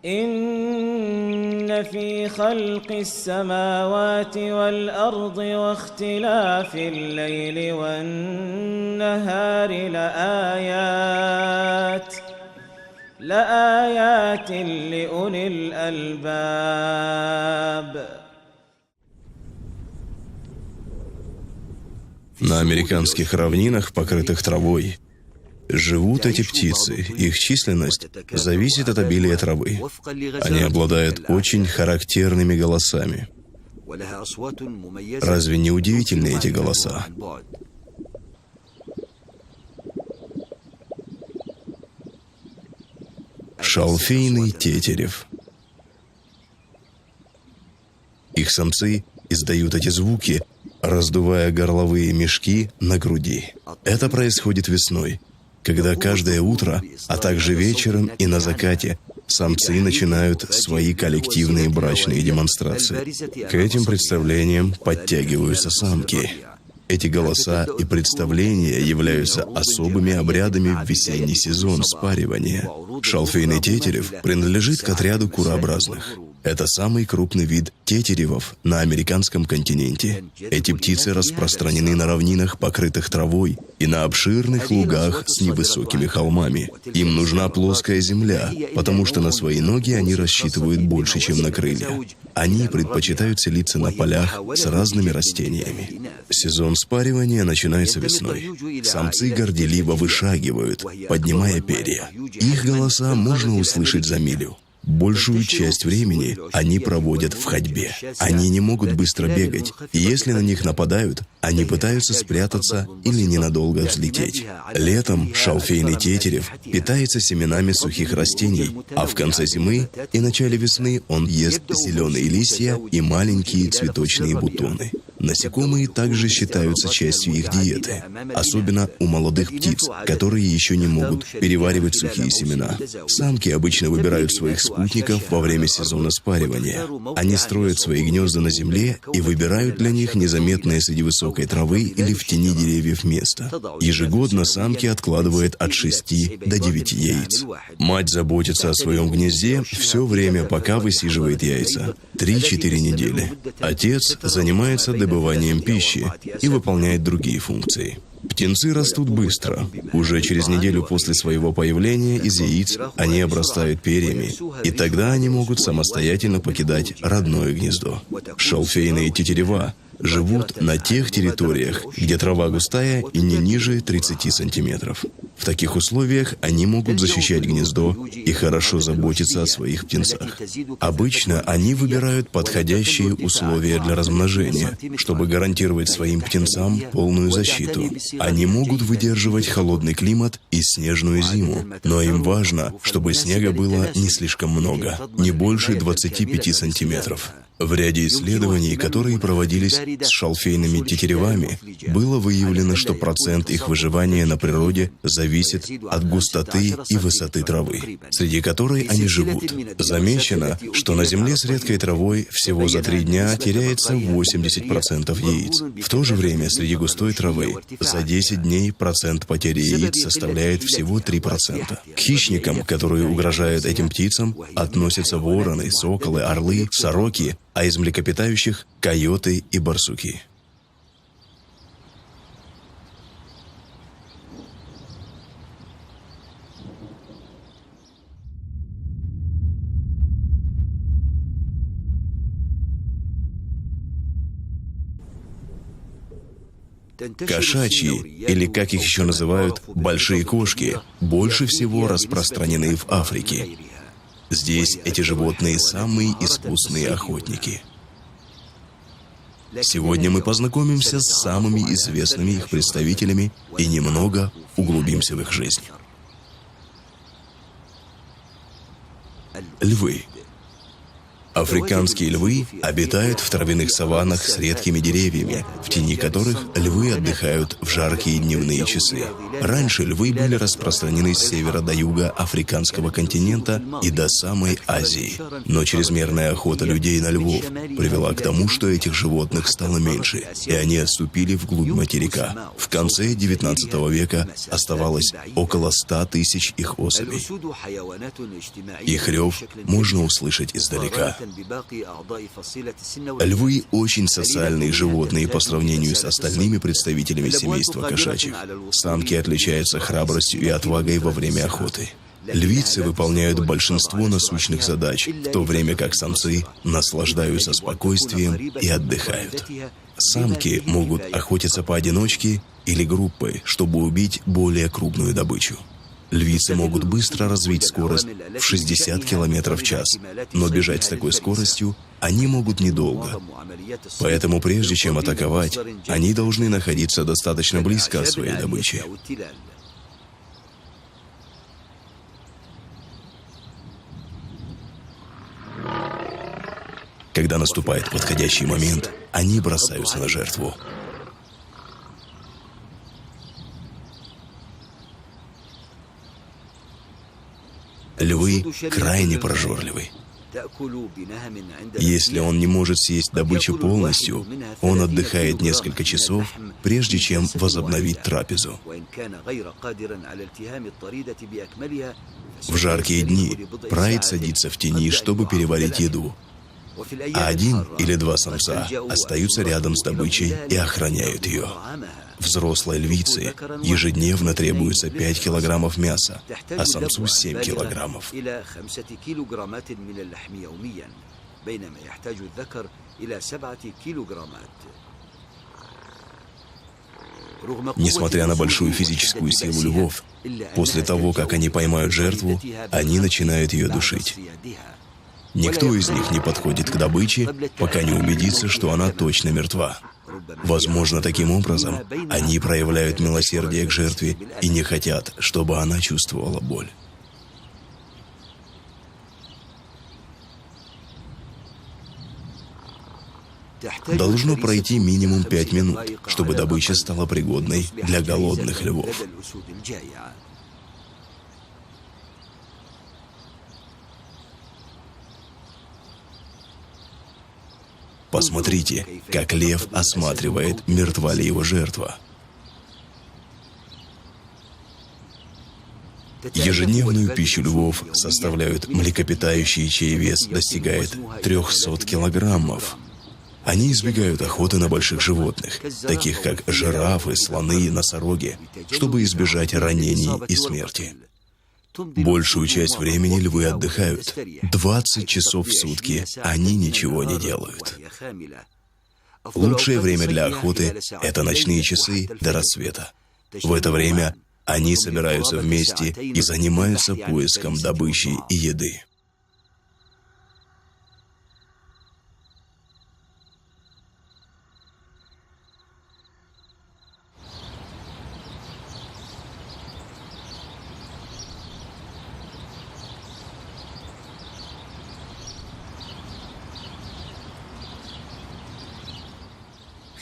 إن في خلق السماوات والأرض واختلاف الليل والنهار لآيات لأولي الألباب. На американских равнинах, покрытых травой, живут эти птицы. Их численность зависит от обилия травы. Они обладают очень характерными голосами. Разве не удивительны эти голоса? Шалфейный тетерев. Их самцы издают эти звуки, раздувая горловые мешки на груди. Это происходит весной, когда каждое утро, а также вечером и на закате, самцы начинают свои коллективные брачные демонстрации. К этим представлениям подтягиваются самки. Эти голоса и представления являются особыми обрядами в весенний сезон спаривания. Шалфейный тетерев принадлежит к отряду курообразных. Это самый крупный вид тетеревов на американском континенте. Эти птицы распространены на равнинах, покрытых травой, и на обширных лугах с невысокими холмами. Им нужна плоская земля, потому что на свои ноги они рассчитывают больше, чем на крылья. Они предпочитают селиться на полях с разными растениями. Сезон спаривания начинается весной. Самцы горделиво вышагивают, поднимая перья. Их голоса можно услышать за милю. Большую часть времени они проводят в ходьбе. Они не могут быстро бегать, и если на них нападают, они пытаются спрятаться или ненадолго взлететь. Летом шалфейный тетерев питается семенами сухих растений, а в конце зимы и начале весны он ест зеленые листья и маленькие цветочные бутоны. Насекомые также считаются частью их диеты, особенно у молодых птиц, которые еще не могут переваривать сухие семена. Самки обычно выбирают своих спутников во время сезона спаривания. Они строят свои гнезда на земле и выбирают для них незаметное среди высокой травы или в тени деревьев место. Ежегодно самки откладывают от 6 до 9 яиц. Мать заботится о своем гнезде все время, пока высиживает яйца. 3-4 недели. Отец занимается добыванием пищи и выполняет другие функции. Птенцы растут быстро. Уже через неделю после своего появления из яиц они обрастают перьями, и тогда они могут самостоятельно покидать родное гнездо. Шалфейные тетерева живут на тех территориях, где трава густая и не ниже 30 сантиметров. В таких условиях они могут защищать гнездо и хорошо заботиться о своих птенцах. Обычно они выбирают подходящие условия для размножения, чтобы гарантировать своим птенцам полную защиту. Они могут выдерживать холодный климат и снежную зиму, но им важно, чтобы снега было не слишком много, не больше 25 сантиметров. В ряде исследований, которые проводились с шалфейными тетеревами, было выявлено, что процент их выживания на природе зависит от густоты и высоты травы, среди которой они живут. Замечено, что на земле с редкой травой всего за 3 дня теряется 80% яиц. В то же время среди густой травы за 10 дней процент потери яиц составляет всего 3%. К хищникам, которые угрожают этим птицам, относятся вороны, соколы, орлы, сороки, а из млекопитающих – койоты и барсуки. Кошачьи, или как их еще называют, большие кошки, больше всего распространены в Африке. Здесь эти животные самые искусные охотники. Сегодня мы познакомимся с самыми известными их представителями и немного углубимся в их жизнь. Львы. Африканские львы обитают в травяных саваннах с редкими деревьями, в тени которых львы отдыхают в жаркие дневные часы. Раньше львы были распространены с севера до юга африканского континента и до самой Азии. Но чрезмерная охота людей на львов привела к тому, что этих животных стало меньше, и они отступили вглубь материка. В конце XIX века оставалось около 100 тысяч их особей. Их рев можно услышать издалека. Львы очень социальные животные по сравнению с остальными представителями семейства кошачьих. Самки отличаются храбростью и отвагой во время охоты. Львицы выполняют большинство насущных задач, в то время как самцы наслаждаются спокойствием и отдыхают. Самки могут охотиться поодиночке или группой, чтобы убить более крупную добычу. Львицы могут быстро развить скорость в 60 км в час, но бежать с такой скоростью они могут недолго. Поэтому прежде чем атаковать, они должны находиться достаточно близко от своей добычи. Когда наступает подходящий момент, они бросаются на жертву. Львы крайне прожорливы. Если он не может съесть добычу полностью, он отдыхает несколько часов, прежде чем возобновить трапезу. В жаркие дни прайд садится в тени, чтобы переварить еду, а 1 или 2 самца остаются рядом с добычей и охраняют ее. Взрослой львице ежедневно требуется 5 килограммов мяса, а самцу 7 килограммов. Несмотря на большую физическую силу львов, после того, как они поймают жертву, они начинают ее душить. Никто из них не подходит к добыче, пока не убедится, что она точно мертва. Возможно, таким образом они проявляют милосердие к жертве и не хотят, чтобы она чувствовала боль. Должно пройти минимум 5 минут, чтобы добыча стала пригодной для голодных львов. Посмотрите, как лев осматривает, мертва ли его жертва. Ежедневную пищу львов составляют млекопитающие, чей вес достигает 300 килограммов. Они избегают охоты на больших животных, таких как жирафы, слоны и носороги, чтобы избежать ранений и смерти. Большую часть времени львы отдыхают. 20 часов в сутки они ничего не делают. Лучшее время для охоты – это ночные часы до рассвета. В это время они собираются вместе и занимаются поиском добычи и еды.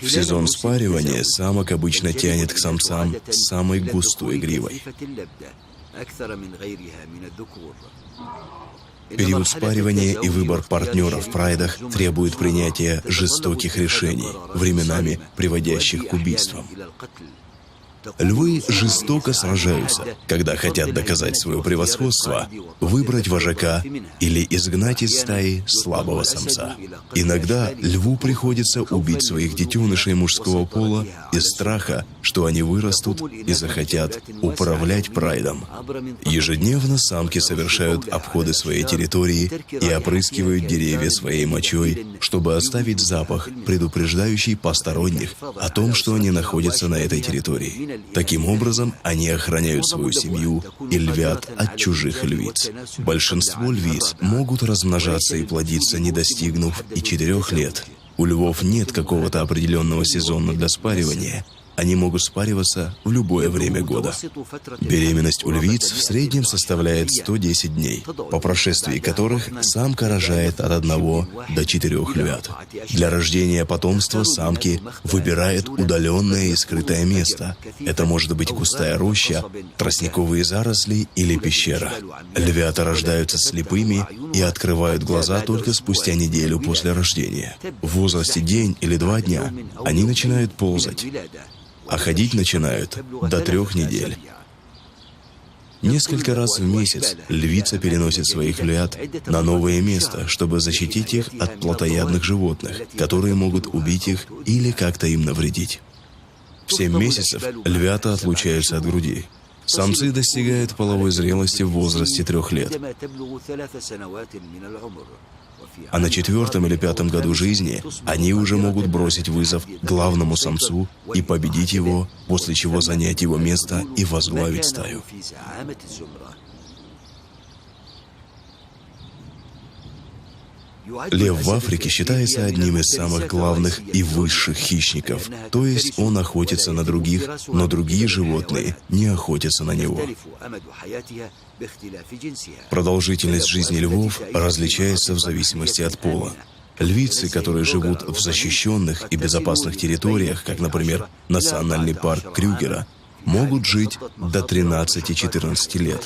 В сезон спаривания самок обычно тянет к самцам с самой густой гривой. Период спаривания и выбор партнера в прайдах требует принятия жестоких решений, временами приводящих к убийствам. Львы жестоко сражаются, когда хотят доказать свое превосходство, выбрать вожака или изгнать из стаи слабого самца. Иногда льву приходится убить своих детенышей мужского пола из страха, что они вырастут и захотят управлять прайдом. Ежедневно самки совершают обходы своей территории и опрыскивают деревья своей мочой, чтобы оставить запах, предупреждающий посторонних о том, что они находятся на этой территории. Таким образом, они охраняют свою семью и львят от чужих львиц. Большинство львиц могут размножаться и плодиться, не достигнув и 4 лет. У львов нет какого-то определенного сезона для спаривания. они могут спариваться в любое время года. Беременность у львиц в среднем составляет 110 дней, по прошествии которых самка рожает от 1 до 4 львят. Для рождения потомства самки выбирает удаленное и скрытое место. Это может быть густая роща, тростниковые заросли или пещера. Львята рождаются слепыми и открывают глаза только спустя неделю после рождения. В возрасте день или 2 дня они начинают ползать, а ходить начинают до 3 недель. Несколько раз в месяц львица переносит своих львят на новое место, чтобы защитить их от плотоядных животных, которые могут убить их или как-то им навредить. В 7 месяцев львята отлучаются от груди. Самцы достигают половой зрелости в возрасте 3 лет. А на 4-м или 5-м году жизни они уже могут бросить вызов главному самцу и победить его, после чего занять его место и возглавить стаю. Лев в Африке считается одним из самых главных и высших хищников, то есть он охотится на других, но другие животные не охотятся на него. Продолжительность жизни львов различается в зависимости от пола. Львицы, которые живут в защищенных и безопасных территориях, как, например, национальный парк Крюгера, могут жить до 13-14 лет.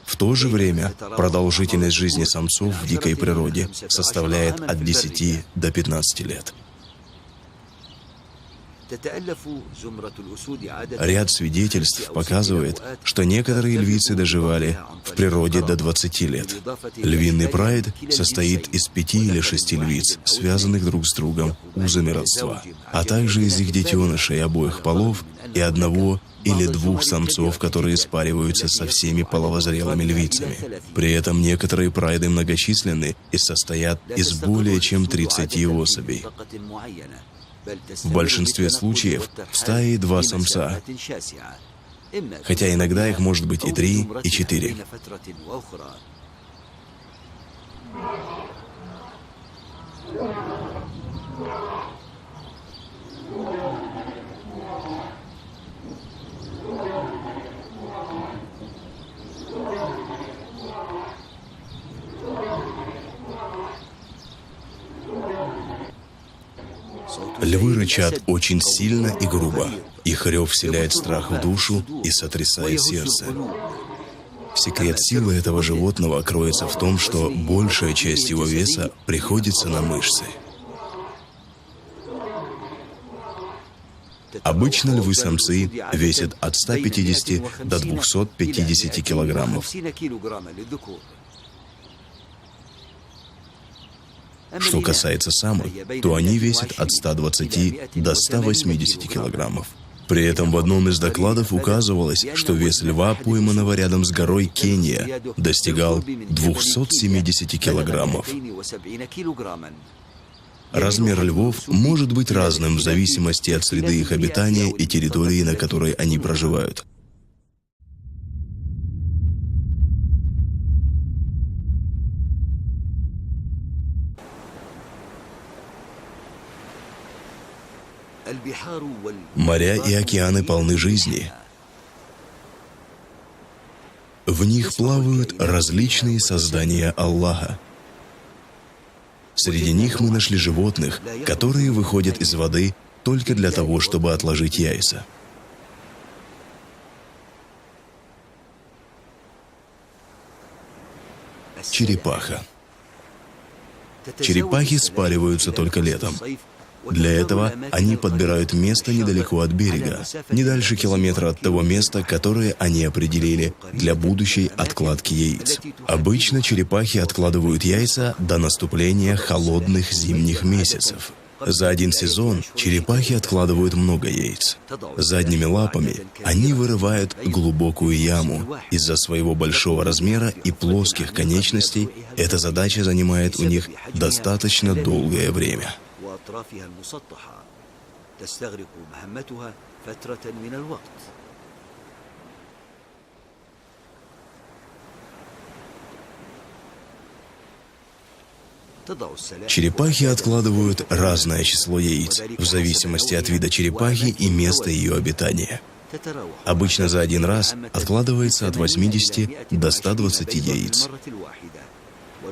В то же время продолжительность жизни самцов в дикой природе составляет от 10 до 15 лет. Ряд свидетельств показывает, что некоторые львицы доживали в природе до 20 лет. Львиный прайд состоит из 5 или 6 львиц, связанных друг с другом узами родства, а также из их детенышей обоих полов и 1 или 2 самцов, которые спариваются со всеми половозрелыми львицами. При этом некоторые прайды многочисленны и состоят из более чем 30 особей. В большинстве случаев в стае 2 самца, хотя иногда их может быть и 3, и 4. Львы рычат очень сильно и грубо. Их рев вселяет страх в душу и сотрясает сердце. Секрет силы этого животного кроется в том, что большая часть его веса приходится на мышцы. Обычно львы-самцы весят от 150 до 250 килограммов. Что касается самок, то они весят от 120 до 180 килограммов. При этом в одном из докладов указывалось, что вес льва, пойманного рядом с горой Кения, достигал 270 килограммов. Размер львов может быть разным в зависимости от среды их обитания и территории, на которой они проживают. Моря и океаны полны жизни. В них плавают различные создания Аллаха. Среди них мы нашли животных, которые выходят из воды только для того, чтобы отложить яйца. Черепаха. Черепахи спариваются только летом. Для этого они подбирают место недалеко от берега, не дальше километра от того места, которое они определили для будущей откладки яиц. Обычно черепахи откладывают яйца до наступления холодных зимних месяцев. За один сезон черепахи откладывают много яиц. Задними лапами они вырывают глубокую яму. Из-за своего большого размера и плоских конечностей эта задача занимает у них достаточно долгое время. أطرافها المسطحة تستغرق مهمتها فترة من الوقت. Черепахи откладывают разное число яиц, в зависимости от вида черепахи и места ее обитания. Обычно за один раз откладывается от 80 до 120 яиц.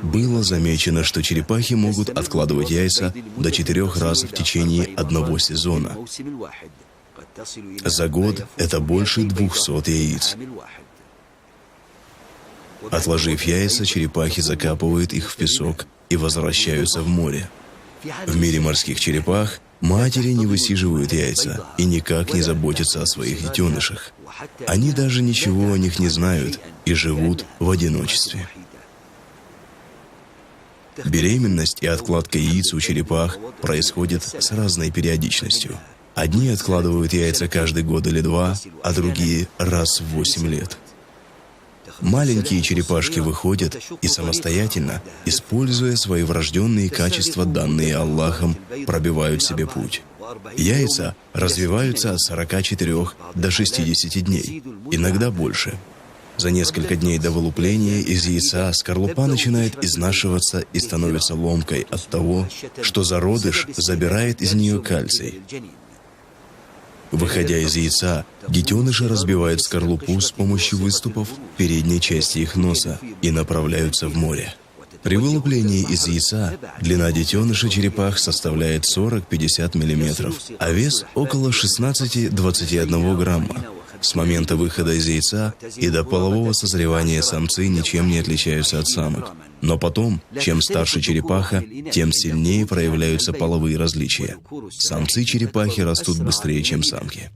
Было замечено, что черепахи могут откладывать яйца до 4 раз в течение одного сезона. За год это больше 200 яиц. Отложив яйца, черепахи закапывают их в песок и возвращаются в море. В мире морских черепах матери не высиживают яйца и никак не заботятся о своих детенышах. Они даже ничего о них не знают и живут в одиночестве. Беременность и откладка яиц у черепах происходят с разной периодичностью. Одни откладывают яйца каждый год или два, а другие раз в 8 лет. Маленькие черепашки выходят и самостоятельно, используя свои врожденные качества, данные Аллахом, пробивают себе путь. Яйца развиваются от 44 до 60 дней, иногда больше. За несколько дней до вылупления из яйца скорлупа начинает изнашиваться и становится ломкой от того, что зародыш забирает из нее кальций. Выходя из яйца, детеныши разбивают скорлупу с помощью выступов в передней части их носа и направляются в море. При вылуплении из яйца длина детеныша черепах составляет 40-50 мм, а вес около 16-21 грамма. С момента выхода из яйца и до полового созревания самцы ничем не отличаются от самок. Но потом, чем старше черепаха, тем сильнее проявляются половые различия. Самцы черепахи растут быстрее, чем самки.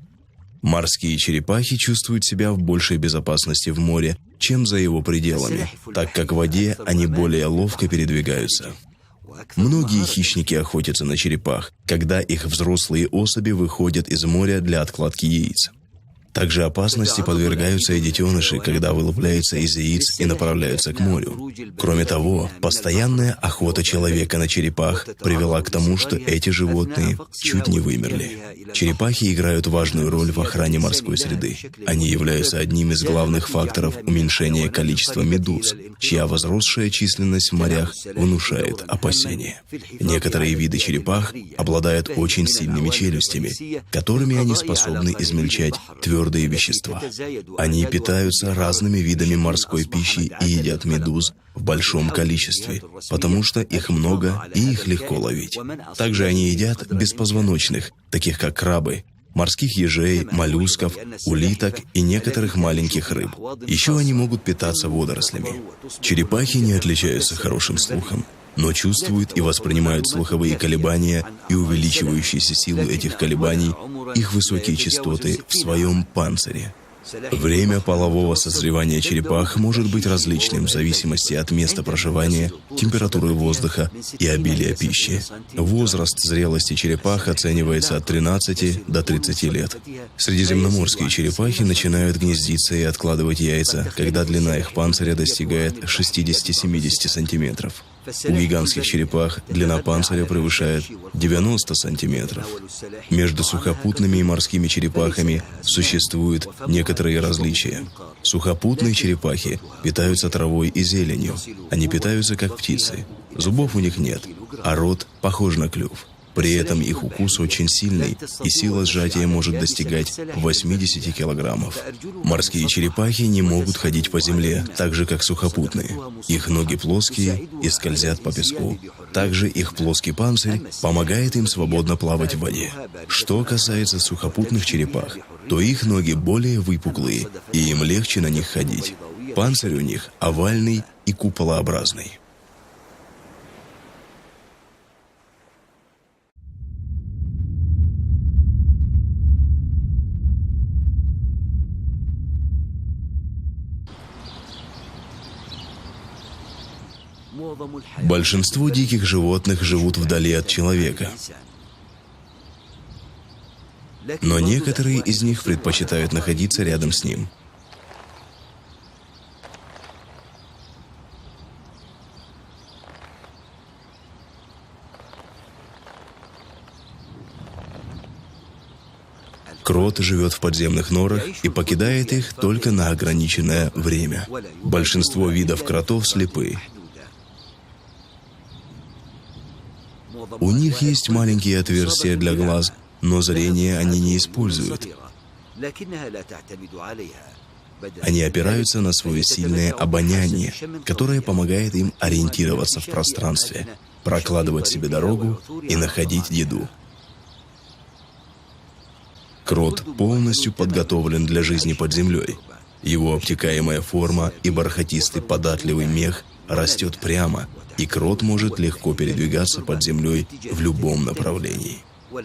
Морские черепахи чувствуют себя в большей безопасности в море, чем за его пределами, так как в воде они более ловко передвигаются. Многие хищники охотятся на черепах, когда их взрослые особи выходят из моря для откладки яиц. Также опасности подвергаются и детеныши, когда вылупляются из яиц и направляются к морю. Кроме того, постоянная охота человека на черепах привела к тому, что эти животные чуть не вымерли. Черепахи играют важную роль в охране морской среды. Они являются одним из главных факторов уменьшения количества медуз, чья возросшая численность в морях внушает опасения. Некоторые виды черепах обладают очень сильными челюстями, которыми они способны измельчать твердые вещества. Они питаются разными видами морской пищи и едят медуз в большом количестве, потому что их много и их легко ловить. Также они едят беспозвоночных, таких как крабы, морских ежей, моллюсков, улиток и некоторых маленьких рыб. Еще они могут питаться водорослями. Черепахи не отличаются хорошим слухом, но чувствуют и воспринимают слуховые колебания и увеличивающиеся силы этих колебаний, их высокие частоты в своем панцире. Время полового созревания черепах может быть различным в зависимости от места проживания, температуры воздуха и обилия пищи. Возраст зрелости черепах оценивается от 13 до 30 лет. Средиземноморские черепахи начинают гнездиться и откладывать яйца, когда длина их панциря достигает 60-70 сантиметров. У гигантских черепах длина панциря превышает 90 сантиметров. Между сухопутными и морскими черепахами существуют некоторые различия. Сухопутные черепахи питаются травой и зеленью. Они питаются как птицы. Зубов у них нет, а рот похож на клюв. При этом их укус очень сильный, и сила сжатия может достигать 80 килограммов. Морские черепахи не могут ходить по земле, так же как сухопутные. Их ноги плоские и скользят по песку. Также их плоский панцирь помогает им свободно плавать в воде. Что касается сухопутных черепах, то их ноги более выпуклые, и им легче на них ходить. Панцирь у них овальный и куполообразный. Большинство диких животных живут вдали от человека, но некоторые из них предпочитают находиться рядом с ним. Крот живет в подземных норах и покидает их только на ограниченное время. Большинство видов кротов слепы. У них есть маленькие отверстия для глаз, но зрение они не используют. Они опираются на свое сильное обоняние, которое помогает им ориентироваться в пространстве, прокладывать себе дорогу и находить еду. Крот полностью подготовлен для жизни под землей. Его обтекаемая форма и бархатистый податливый мех растет прямо, и крот может легко передвигаться под землей в любом направлении.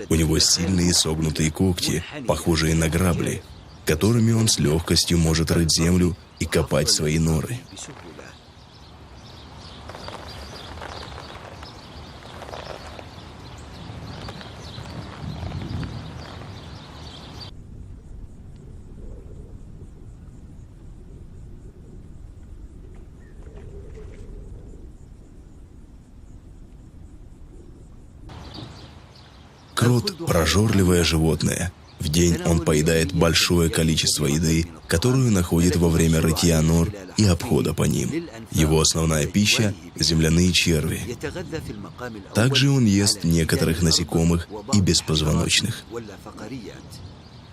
У него сильные согнутые когти, похожие на грабли, которыми он с легкостью может рыть землю и копать свои норы. Крот – прожорливое животное. В день он поедает большое количество еды, которую находит во время рытья нор и обхода по ним. Его основная пища – земляные черви. Также он ест некоторых насекомых и беспозвоночных.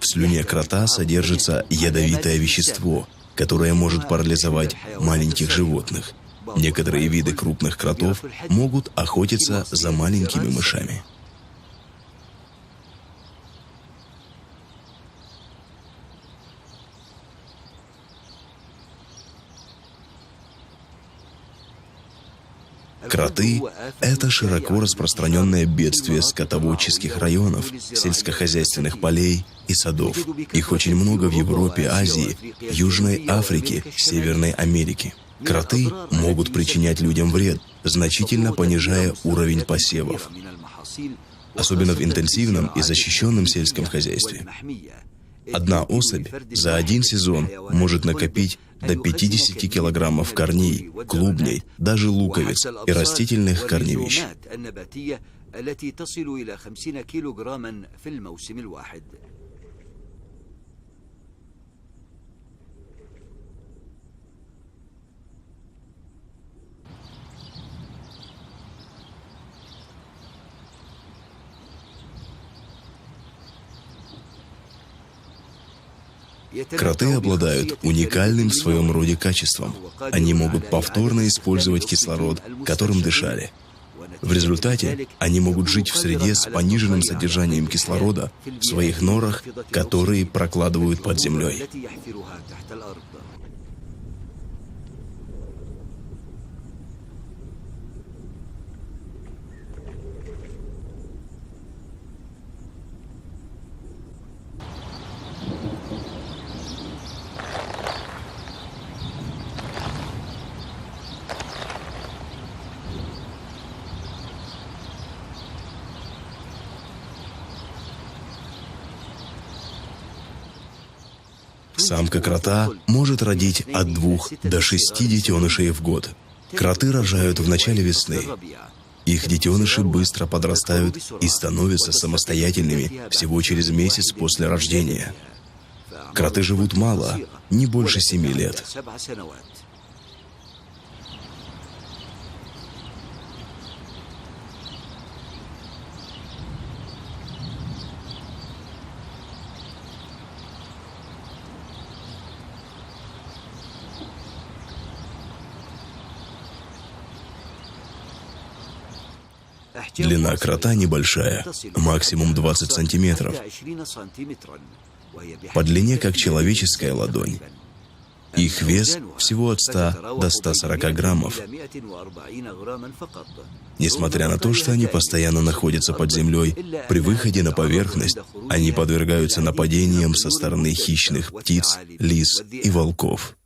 В слюне крота содержится ядовитое вещество, которое может парализовать маленьких животных. Некоторые виды крупных кротов могут охотиться за маленькими мышами. Кроты – это широко распространенное бедствие скотоводческих районов, сельскохозяйственных полей и садов. Их очень много в Европе, Азии, Южной Африке, Северной Америке. Кроты могут причинять людям вред, значительно понижая уровень посевов, особенно в интенсивном и защищенном сельском хозяйстве. Одна особь за один сезон может накопить до 50 килограммов корней, клубней, даже луковиц и растительных корневищ. Кроты обладают уникальным в своем роде качеством. Они могут повторно использовать кислород, которым дышали. В результате они могут жить в среде с пониженным содержанием кислорода в своих норах, которые прокладывают под землей. Самка крота может родить от 2 до 6 детенышей в год. Кроты рожают в начале весны. Их детеныши быстро подрастают и становятся самостоятельными всего через месяц после рождения. Кроты живут мало, не больше 7 лет. Длина крота небольшая, максимум 20 сантиметров. По длине, как человеческая ладонь. Их вес всего от 100 до 140 граммов. Несмотря на то, что они постоянно находятся под землей, при выходе на поверхность они подвергаются нападениям со стороны хищных птиц, лис и волков.